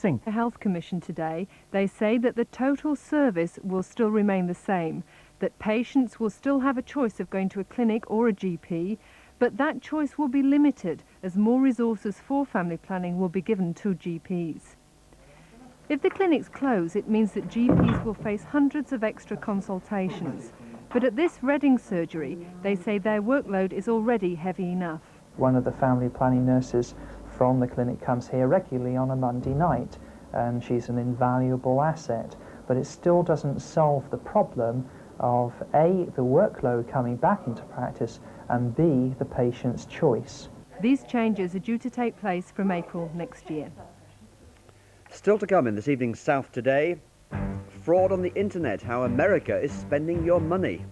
The Health Commission today, they say that the total service will still remain the same, that patients will still have a choice of going to a clinic or a GP, but that choice will be limited as more resources for family planning will be given to GPs. If the clinics close, it means that GPs will face hundreds of extra consultations. But at this Reading surgery, they say their workload is already heavy enough. One of the family planning nurses from the clinic comes here regularly on a Monday night, and she's an invaluable asset, but it still doesn't solve the problem of A, the workload coming back into practice, and B, the patient's choice. These changes are due to take place from April next year. Still to come in this evening's South Today, fraud on the internet, how America is spending your money.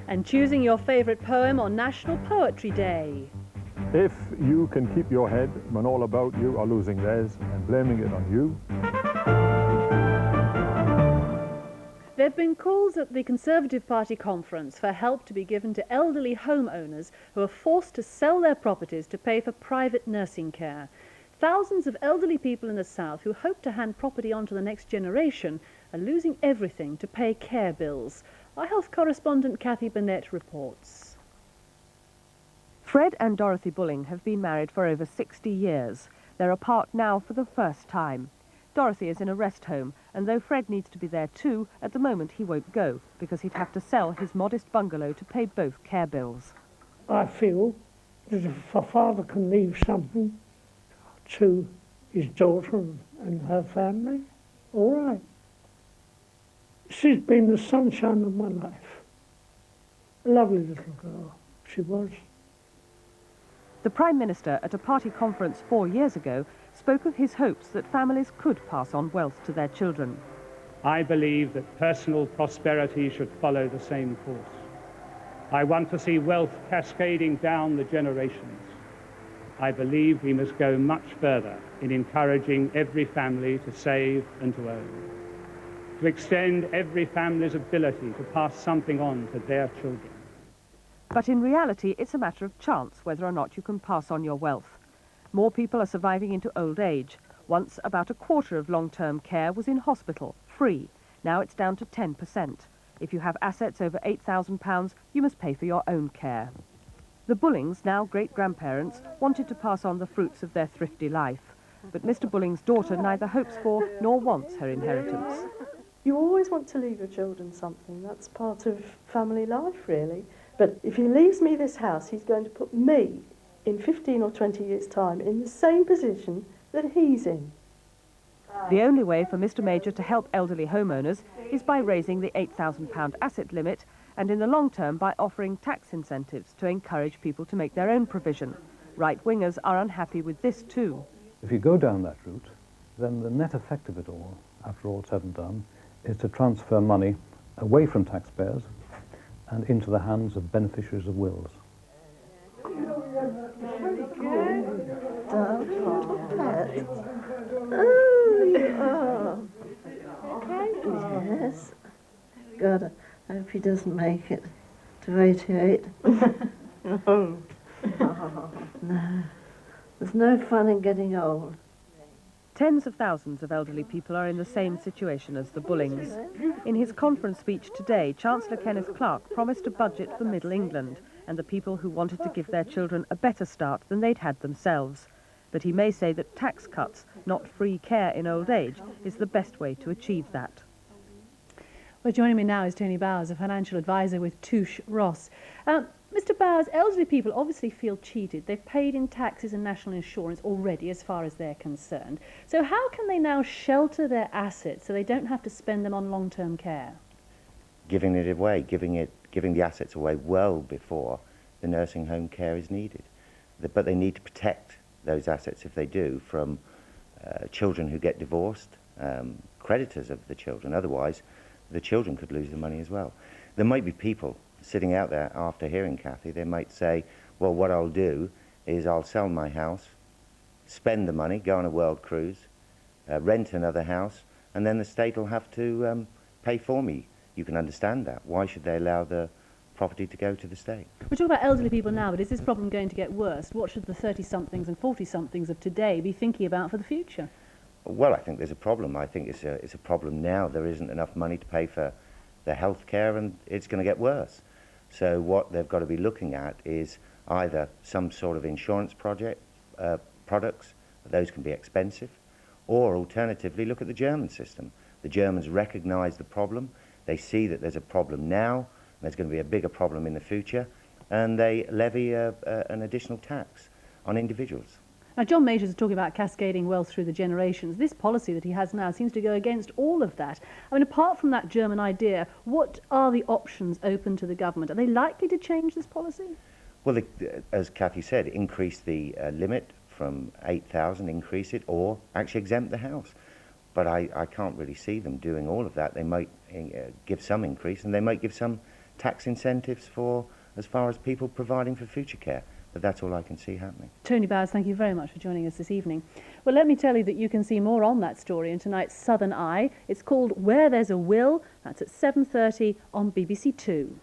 And choosing your favourite poem on National Poetry Day. If you can keep your head when all about you are losing theirs and blaming it on you. There have been calls at the Conservative Party conference for help to be given to elderly homeowners who are forced to sell their properties to pay for private nursing care. Thousands of elderly people in the South who hope to hand property on to the next generation are losing everything to pay care bills. Our health correspondent Kathy Burnett reports. Fred and Dorothy Bulling have been married for over 60 years. They're apart now for the first time. Dorothy is in a rest home, and though Fred needs to be there too, at the moment he won't go, because he'd have to sell his modest bungalow to pay both care bills. I feel that if a father can leave something to his daughter and her family, all right. She's been the sunshine of my life. A lovely little girl, she was. The Prime Minister, at a party conference 4 years ago, spoke of his hopes that families could pass on wealth to their children. I believe that personal prosperity should follow the same course. I want to see wealth cascading down the generations. I believe we must go much further in encouraging every family to save and to own, to extend every family's ability to pass something on to their children. But in reality, it's a matter of chance whether or not you can pass on your wealth. More people are surviving into old age. Once, about a quarter of long-term care was in hospital, free. Now it's down to 10%. If you have assets over £8,000, you must pay for your own care. The Bullings, now great-grandparents, wanted to pass on the fruits of their thrifty life. But Mr. Bulling's daughter neither hopes for nor wants her inheritance. You always want to leave your children something. That's part of family life, really. But if he leaves me this house, he's going to put me, in 15 or 20 years' time, in the same position that he's in. The only way for Mr. Major to help elderly homeowners is by raising the £8,000 asset limit, and in the long term by offering tax incentives to encourage people to make their own provision. Right-wingers are unhappy with this too. If you go down that route, then the net effect of it all, after all said and done, is to transfer money away from taxpayers and into the hands of beneficiaries of wills. Yes. God, I hope he doesn't make it to 88. No. No. There's no fun in getting old. Tens of thousands of elderly people are in the same situation as the Bullings. In his conference speech today, Chancellor Kenneth Clarke promised a budget for Middle England and the people who wanted to give their children a better start than they'd had themselves. But he may say that tax cuts, not free care in old age, is the best way to achieve that. Well, joining me now is Tony Bowers, a financial advisor with Touche Ross. Mr. Bowers, elderly people obviously feel cheated. They've paid in taxes and national insurance already as far as they're concerned. So how can they now shelter their assets so they don't have to spend them on long-term care? Giving it away, giving the assets away well before the nursing home care is needed. But they need to protect those assets, if they do, from children who get divorced, creditors of the children. Otherwise, the children could lose the money as well. There might be people sitting out there after hearing Kathy, they might say, well, what I'll do is I'll sell my house, spend the money, go on a world cruise, rent another house, and then the state will have to pay for me. You can understand that. Why should they allow the property to go to the state. We're talking about elderly people now, but is this problem going to get worse? What should the 30-somethings and 40-somethings of today be thinking about for the future? Well, I think there's a problem. I think it's a problem now. There isn't enough money to pay for the health care, and it's going to get worse. So what they've got to be looking at is either some sort of insurance products, those can be expensive, or alternatively look at the German system. The Germans recognise the problem, they see that there's a problem now, and there's going to be a bigger problem in the future, and they levy an additional tax on individuals. Now, John Majors is talking about cascading wealth through the generations. This policy that he has now seems to go against all of that. I mean, apart from that German idea, what are the options open to the government? Are they likely to change this policy? Well, as Cathy said, increase the limit from 8,000, increase it, or actually exempt the house. But I can't really see them doing all of that. They might give some increase, and they might give some tax incentives for as far as people providing for future care. But that's all I can see happening. Tony Bowers, thank you very much for joining us this evening. Well, let me tell you that you can see more on that story in tonight's Southern Eye. It's called Where There's a Will. That's at 7:30 on BBC2.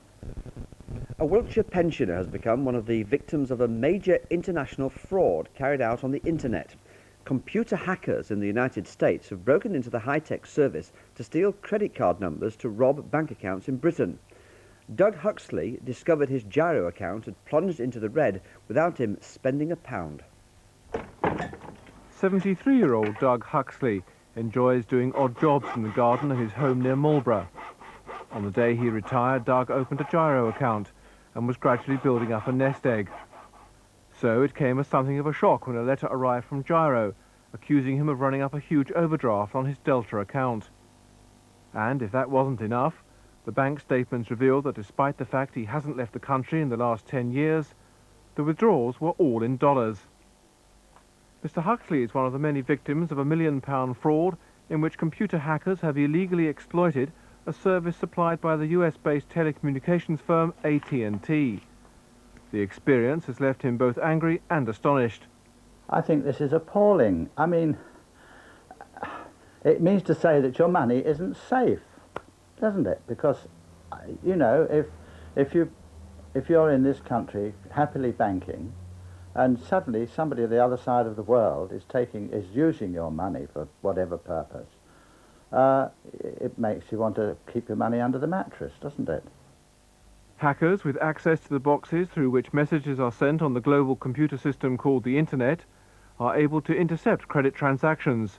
A Wiltshire pensioner has become one of the victims of a major international fraud carried out on the internet. Computer hackers in the United States have broken into the high-tech service to steal credit card numbers to rob bank accounts in Britain. Doug Huxley discovered his gyro account had plunged into the red without him spending a pound. 73-year-old Doug Huxley enjoys doing odd jobs in the garden of his home near Marlborough. On the day he retired, Doug opened a gyro account and was gradually building up a nest egg. So it came as something of a shock when a letter arrived from Gyro, accusing him of running up a huge overdraft on his Delta account. And if that wasn't enough, the bank statements revealed that despite the fact he hasn't left the country in the last 10 years, the withdrawals were all in dollars. Mr. Huxley is one of the many victims of a £1 million fraud in which computer hackers have illegally exploited a service supplied by the US-based telecommunications firm AT&T. The experience has left him both angry and astonished. I think this is appalling. I mean, it means to say that your money isn't safe, doesn't it? Because, you know, if you're in this country happily banking, and suddenly somebody at the other side of the world is using your money for whatever purpose, it makes you want to keep your money under the mattress, doesn't it? Hackers with access to the boxes through which messages are sent on the global computer system called the Internet are able to intercept credit transactions,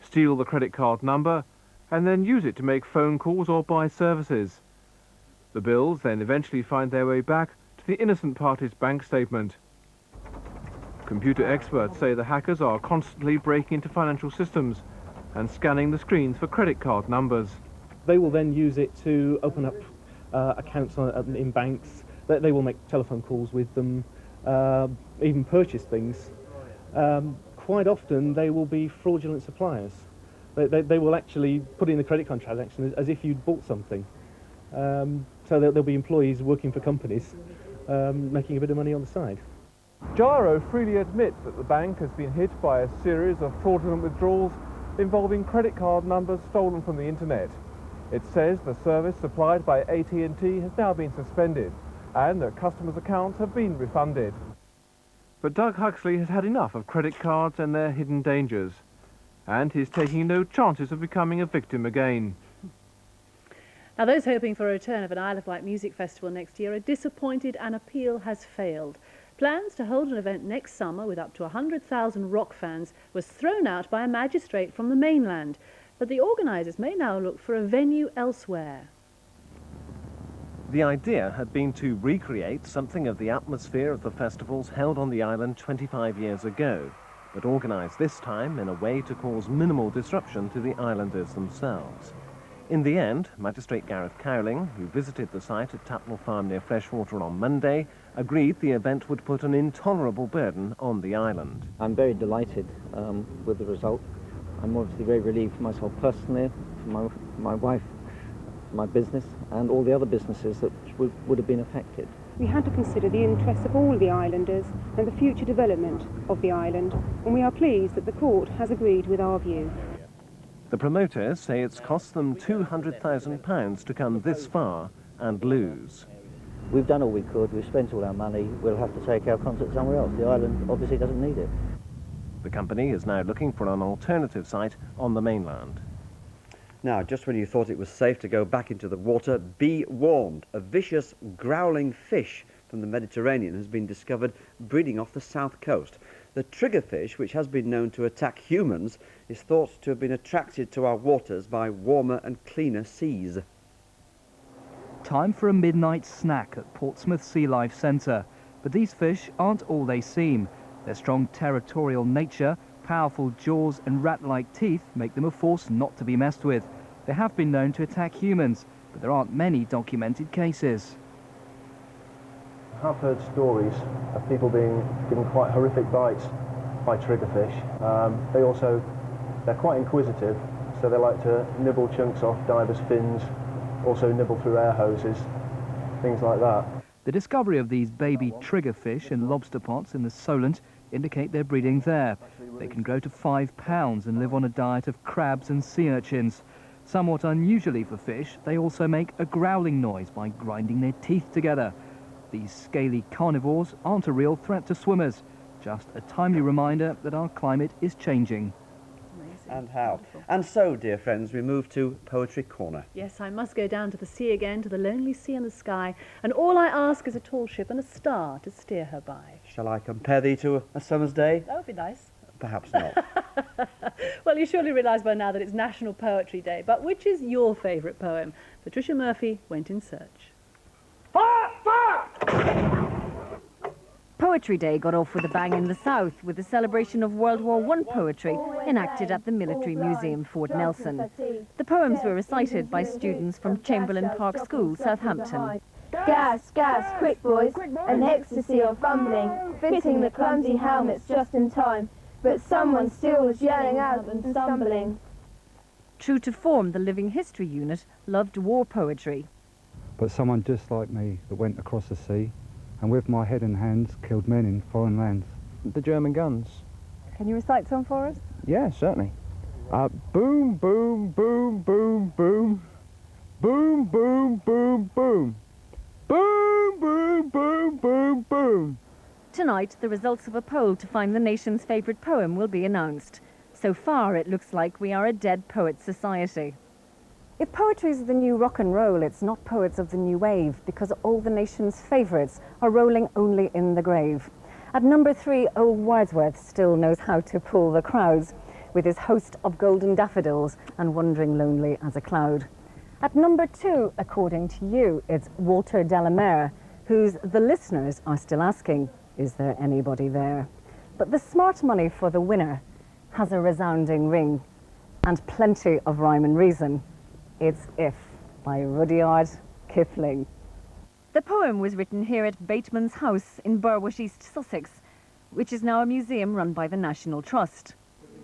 steal the credit card number, and then use it to make phone calls or buy services. The bills then eventually find their way back to the innocent party's bank statement. Computer experts say the hackers are constantly breaking into financial systems and scanning the screens for credit card numbers. They will then use it to open up accounts in banks. They will make telephone calls with them, even purchase things. Quite often they will be fraudulent suppliers. They will actually put in the credit card transaction as if you'd bought something. So there'll be employees working for companies making a bit of money on the side. Gyro freely admits that the bank has been hit by a series of fraudulent withdrawals involving credit card numbers stolen from the internet. It says the service supplied by AT&T has now been suspended and that customers' accounts have been refunded. But Doug Huxley has had enough of credit cards and their hidden dangers, and he's taking no chances of becoming a victim again. Now, those hoping for a return of an Isle of Wight music festival next year are disappointed. An appeal has failed. Plans to hold an event next summer with up to 100,000 rock fans was thrown out by a magistrate from the mainland, but the organisers may now look for a venue elsewhere. The idea had been to recreate something of the atmosphere of the festivals held on the island 25 years ago, but organised this time in a way to cause minimal disruption to the islanders themselves. In the end, Magistrate Gareth Cowling, who visited the site at Tapnell Farm near Freshwater on Monday, agreed the event would put an intolerable burden on the island. I'm very delighted with the result. I'm obviously very relieved for myself personally, for my wife, my business, and all the other businesses that would have been affected. We had to consider the interests of all the islanders and the future development of the island, and we are pleased that the court has agreed with our view. The promoters say it's cost them £200,000 to come this far and lose. we've done all we could, we've spent all our money, we'll have to take our concert somewhere else. The island obviously doesn't need it. The company is now looking for an alternative site on the mainland. Now, just when you thought it was safe to go back into the water, be warned. A vicious, growling fish from the Mediterranean has been discovered breeding off the south coast. The triggerfish, which has been known to attack humans, is thought to have been attracted to our waters by warmer and cleaner seas. Time for a midnight snack at Portsmouth Sea Life Centre. But these fish aren't all they seem. Their strong territorial nature, powerful jaws and rat-like teeth make them a force not to be messed with. They have been known to attack humans, but there aren't many documented cases. I have heard stories of people being given quite horrific bites by triggerfish. They're quite inquisitive, so they like to nibble chunks off divers' fins, also nibble through air hoses, things like that. The discovery of these baby triggerfish in lobster pots in the Solent indicate they're breeding there. They can grow to 5 pounds and live on a diet of crabs and sea urchins. Somewhat unusually for fish, they also make a growling noise by grinding their teeth together. These scaly carnivores aren't a real threat to swimmers, just a timely reminder that our climate is changing. And how. And so, dear friends, we move to Poetry Corner. Yes, I must go down to the sea again, to the lonely sea and the sky, and all I ask is a tall ship and a star to steer her by. Shall I compare thee to a summer's day? That would be nice. Perhaps not. Well, you surely realise by now that it's National Poetry Day, but which is your favourite poem? Patricia Murphy went in search. Poetry Day got off with a bang in the south with a celebration of World War I poetry enacted at the Military Museum, Fort Nelson. The poems were recited by students from Chamberlain Park School, Southampton. Gas, gas, quick boys, an ecstasy of fumbling, fitting the clumsy helmets just in time, but someone still was yelling out and stumbling. True to form, the Living History Unit loved war poetry. But someone just like me that went across the sea and with my head and hands killed men in foreign lands. The German guns. Can you recite some for us? Yeah, certainly. Boom, boom, boom, boom, boom. Boom, boom, boom, boom. Boom, boom, boom, boom, boom. Tonight, the results of a poll to find the nation's favourite poem will be announced. So far, it looks like we are a dead poets society. If poetry is the new rock and roll, it's not poets of the new wave, because all the nation's favourites are rolling only in the grave. At number 3, old Wordsworth still knows how to pull the crowds, with his host of golden daffodils and wandering lonely as a cloud. At number 2, according to you, it's Walter Delamere, whose the listeners are still asking, is there anybody there? But the smart money for the winner has a resounding ring and plenty of rhyme and reason. It's If by Rudyard Kipling. The poem was written here at Bateman's House in Burwash, East Sussex, which is now a museum run by the National Trust.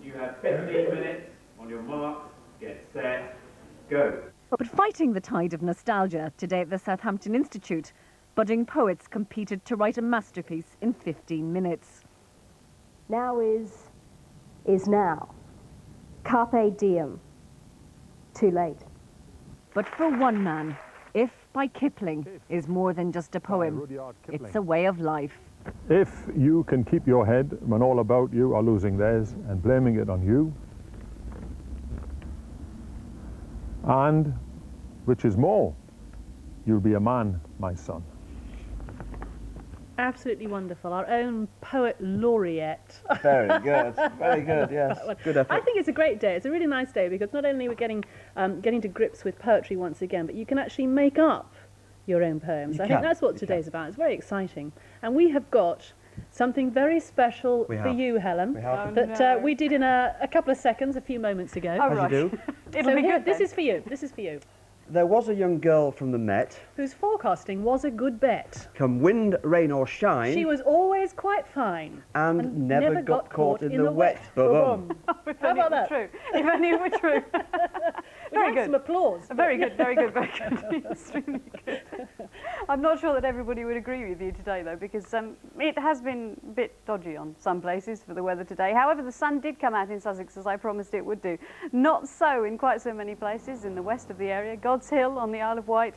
You have 15 minutes on your mark, get set, go. But fighting the tide of nostalgia, today at the Southampton Institute, budding poets competed to write a masterpiece in 15 minutes. Now is now. Carpe diem. Too late. But for one man, If by Kipling is more than just a poem. It's a way of life. If you can keep your head when all about you are losing theirs and blaming it on you, and, which is more, you'll be a man, my son. Absolutely wonderful. Our own poet laureate. Very good. Very good, yes. Good effort. I think it's a great day. It's a really nice day because not only are we getting to grips with poetry once again, but you can actually make up your own poems. I think that's what today's about. It's very exciting. And we have got something very special for you, Helen, that we did in a couple of seconds, a few moments ago. Oh, right. You do. It'll be good. This is for you. This is for you. There was a young girl from the Met whose forecasting was a good bet. Come wind, rain or shine. She was always quite fine. And never got caught in the wet. Ba-bum. How about that? True. If only it were true. Very good. Some applause. Very good, very good, very good. Extremely good. I'm not sure that everybody would agree with you today, though, because it has been a bit dodgy on some places for the weather today. However, the sun did come out in Sussex, as I promised it would do. Not so in quite so many places in the west of the area. God's Hill on the Isle of Wight,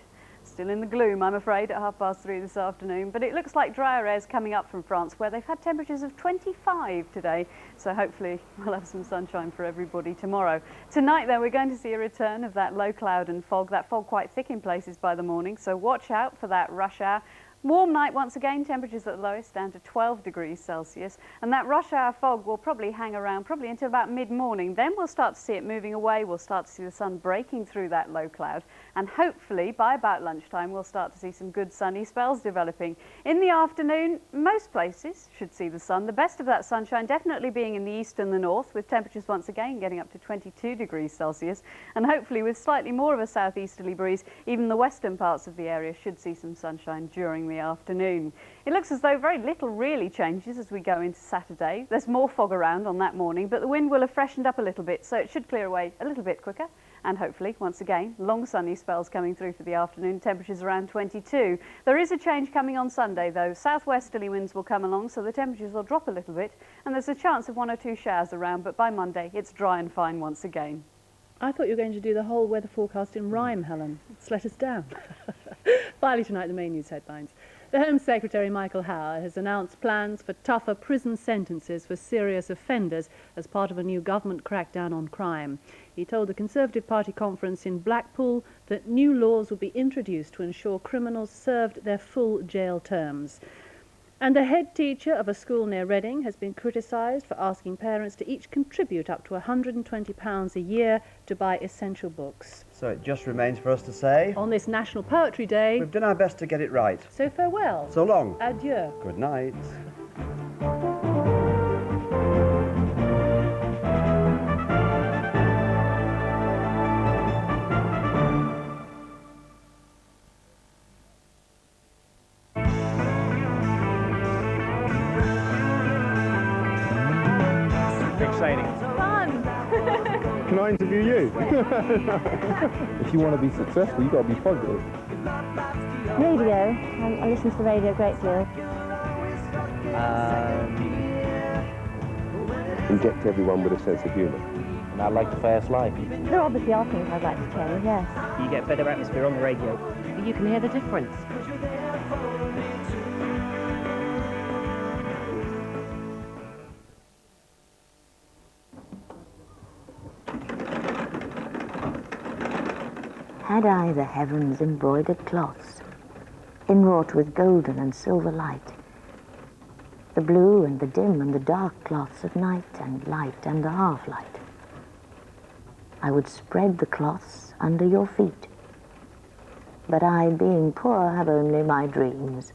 Still in the gloom, I'm afraid, at 3:30 this afternoon, but it looks like drier air's coming up from France, where they've had temperatures of 25 today, so hopefully we'll have some sunshine for everybody tomorrow. Tonight, though, we're going to see a return of that low cloud and fog, that fog quite thick in places by the morning, so watch out for that rush hour. Warm night once again, temperatures at the lowest down to 12 degrees Celsius, and that rush hour fog will probably hang around probably until about mid-morning. Then we'll start to see it moving away, we'll start to see the sun breaking through that low cloud, and hopefully by about lunchtime we'll start to see some good sunny spells developing. In the afternoon, most places should see the sun, the best of that sunshine definitely being in the east and the north, with temperatures once again getting up to 22 degrees Celsius, and hopefully with slightly more of a southeasterly breeze, even the western parts of the area should see some sunshine during the afternoon. It looks as though very little really changes as we go into Saturday. There's more fog around on that morning, but the wind will have freshened up a little bit, so it should clear away a little bit quicker. And hopefully, once again, long sunny spells coming through for the afternoon, temperatures around 22. There is a change coming on Sunday, though. Southwesterly winds will come along, so the temperatures will drop a little bit, and there's a chance of 1 or 2 showers around, but by Monday, it's dry and fine once again. I thought you were going to do the whole weather forecast in rhyme, Helen. It's let us down. Finally tonight, the main news headlines. The Home Secretary, Michael Howard, has announced plans for tougher prison sentences for serious offenders as part of a new government crackdown on crime. He told the Conservative Party conference in Blackpool that new laws will be introduced to ensure criminals served their full jail terms. And the head teacher of a school near Reading has been criticised for asking parents to each contribute up to £120 a year to buy essential books. So it just remains for us to say, on this National Poetry Day, we've done our best to get it right. So farewell. So long. Adieu. Good night. Can I interview you? If you want to be successful, you've got to be positive. Radio. I listen to the radio a great deal. Inject everyone with a sense of humour. And I like the fast life. There obviously are things I'd like to change, yes. You get better atmosphere on the radio. You can hear the difference. Had I the heavens embroidered cloths, inwrought with golden and silver light, the blue and the dim and the dark cloths of night and light and the half-light, I would spread the cloths under your feet. But I, being poor, have only my dreams.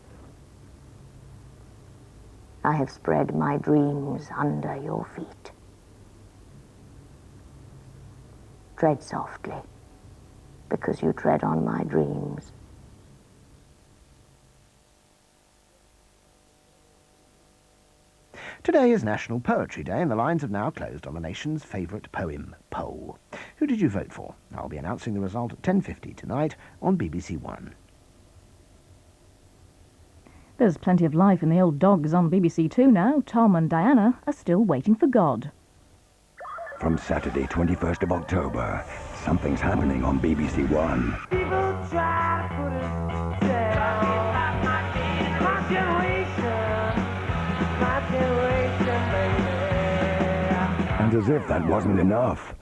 I have spread my dreams under your feet. Tread softly, because you tread on my dreams. Today is National Poetry Day, and the lines have now closed on the nation's favourite poem poll. Who did you vote for? I'll be announcing the result at 10:50 tonight on BBC1. There's plenty of life in the old dogs on BBC2 now. Tom and Diana are still waiting for God. From Saturday, 21st of October, something's happening on BBC1. People try to put us down. My generation, baby. And as if that wasn't enough,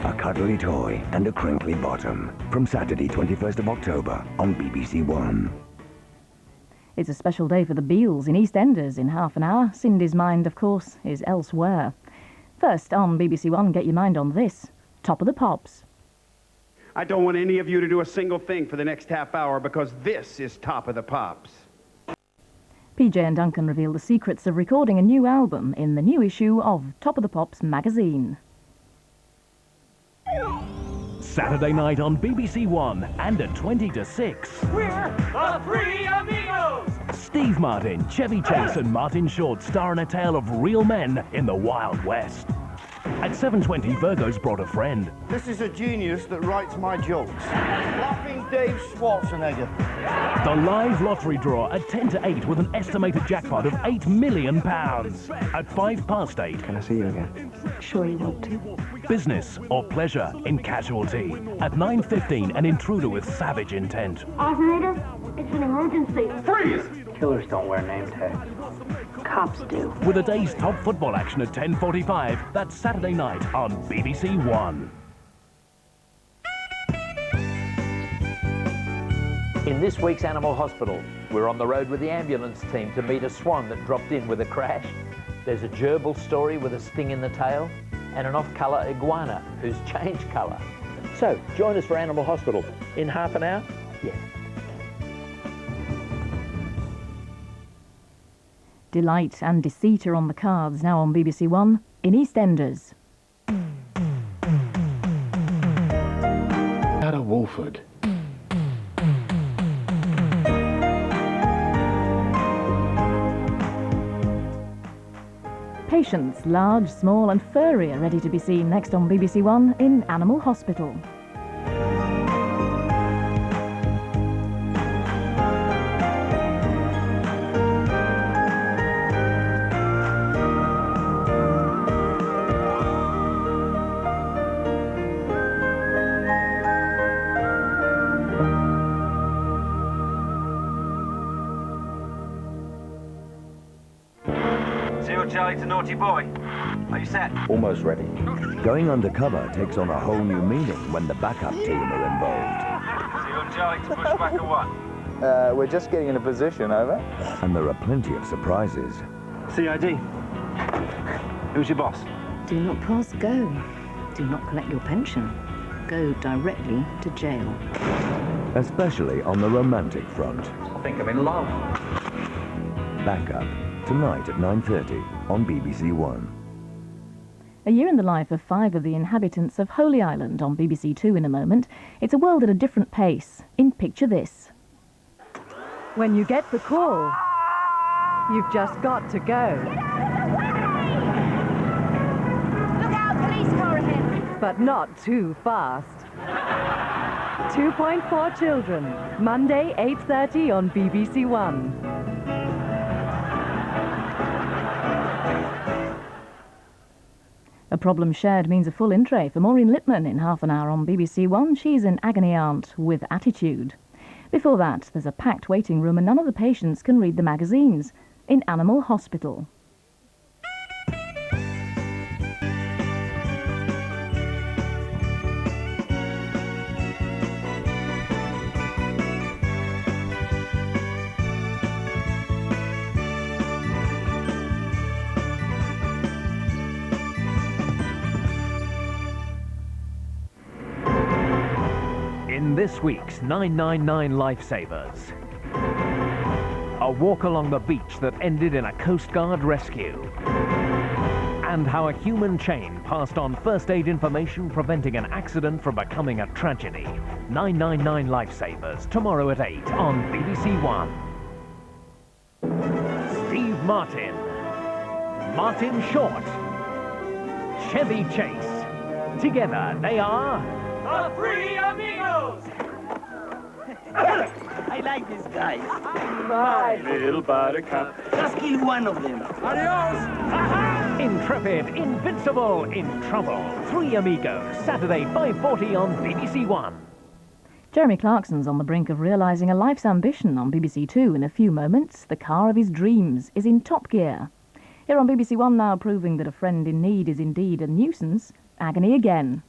a cuddly toy and a crinkly bottom. From Saturday, 21st of October on BBC1. It's a special day for the Beals in EastEnders in half an hour. Cindy's mind, of course, is elsewhere. First, on BBC1, get your mind on this. Top of the Pops. I don't want any of you to do a single thing for the next half hour because this is Top of the Pops. PJ and Duncan reveal the secrets of recording a new album in the new issue of Top of the Pops magazine. Saturday night on BBC1 and at 20 to 6. We're the Three Amigos! Steve Martin, Chevy Chase and Martin Short star in a tale of real men in the Wild West. At 7:20, Virgo's brought a friend. This is a genius that writes my jokes. Laughing Dave Schwarzenegger. The live lottery draw at 10 to 8 with an estimated jackpot of £8 million. At 8:05. Can I see you again? Sure you want to? Business or pleasure in Casualty. At 9:15, an intruder with savage intent. Operator, it's an emergency. Freeze! Killers don't wear name tags. Cops do. With a day's top football action at 10:45, that's Saturday night on BBC1. In this week's Animal Hospital, we're on the road with the ambulance team to meet a swan that dropped in with a crash. There's a gerbil story with a sting in the tail, and an off-colour iguana who's changed colour. So, join us for Animal Hospital in half an hour. Yes. Delight and deceit are on the cards now on BBC1 in EastEnders. Out of Wolford. Patients, large, small and furry, are ready to be seen next on BBC1 in Animal Hospital. Charlie to naughty boy. Are you set? Almost ready. Going undercover takes on a whole new meaning when the backup team are involved. So you're Charlie to push back or what? We're just getting in a position, over. And there are plenty of surprises. CID. Who's your boss? Do not pass go. Do not collect your pension. Go directly to jail. Especially on the romantic front. I think I'm in love. Backup. Tonight at 9:30 on BBC1. A year in the life of 5 of the inhabitants of Holy Island on BBC2 in a moment. It's a world at a different pace. In Picture This. When you get the call, you've just got to go. Look out, police car ahead. But not too fast. 2.4 Children, Monday 8:30 on BBC1. A problem shared means a full in tray for Maureen Littman in half an hour on BBC1. She's an agony aunt with attitude. Before that, there's a packed waiting room and none of the patients can read the magazines in Animal Hospital. In this week's 999 Lifesavers, a walk along the beach that ended in a Coast Guard rescue, and how a human chain passed on first aid information preventing an accident from becoming a tragedy. 999 Lifesavers, tomorrow at 8 on BBC1. Steve Martin, Martin Short, Chevy Chase. Together they are... The Three Amigos! I like these guys. My little buttercup. Just kill one of them. Adios! Intrepid, invincible, in trouble. Three Amigos, Saturday 5:40 on BBC1. Jeremy Clarkson's on the brink of realising a life's ambition on BBC2 in a few moments. The car of his dreams is in top gear. Here on BBC1 now, proving that a friend in need is indeed a nuisance. Agony again.